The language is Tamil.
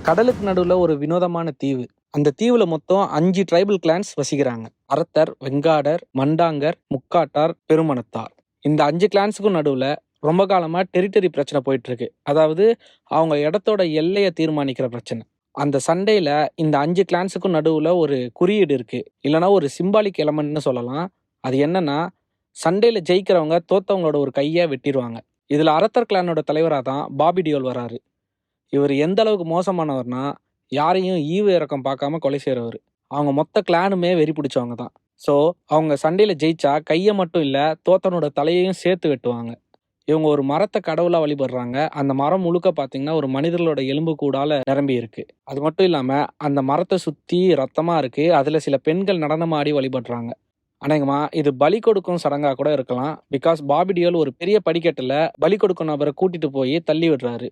கடலுக்கு நடுவுல ஒரு வினோதமான தீவு. அந்த தீவுல மொத்தம் 5 ட்ரைபல் கிளான்ஸ் வசிக்கிறாங்க. அரத்தர், வெங்காடர், மண்டாங்கர், முக்காட்டார், பெருமனத்தார். இந்த 5 கிளான்ஸுக்கும் நடுவுல ரொம்ப காலமா டெரிட்டரி பிரச்சனை போயிட்டு இருக்கு. அதாவது அவங்க இடத்தோட எல்லைய தீர்மானிக்கிற பிரச்சனை. அந்த சண்டையில இந்த 5 கிளான்ஸுக்கும் நடுவுல ஒரு குறியீடு இருக்கு. இல்லனா ஒரு சிம்பாலிக் எலமெண்ட்னு சொல்லலாம். அது என்னன்னா, சண்டையில ஜெயிக்கிறவங்க தோத்தவங்களோட ஒரு கைய வெட்டிருவாங்க. இதுல அரத்தர் கிளானோட தலைவரா தான் பாபி டியோல் வராரு. இவர் எந்த அளவுக்கு மோசமானவர்னா, யாரையும் ஈவு இரக்கம் பார்க்காம கொலை செய்றவரு. அவங்க மொத்த கிளானுமே வெறி பிடிச்சவங்க தான். ஸோ, அவங்க சண்டையில ஜெயிச்சா கைய மட்டும் இல்ல, தோத்தவனோட தலையையும் சேர்த்து வெட்டுவாங்க. இவங்க ஒரு மரத்த கடவுளா வழிபடுறாங்க. அந்த மரம் முழுக்க பார்த்தீங்கன்னா, ஒரு மனிதர்களோட எலும்புக்கூடால நிரம்பி இருக்கு. அது மட்டும் இல்லாம, அந்த மரத்த சுத்தி ரத்தமா இருக்கு. அதுல சில பெண்கள் நடனமாடி வழிபடுறாங்க. அநேகமா இது பலி கொடுக்கும் சடங்கா கூட இருக்கலாம். பிகாஸ் பாபி டியோல் ஒரு பெரிய படிக்கட்டுல பலி கொடுக்கும் நபர கூட்டிட்டு போய் தள்ளி விடுறாரு.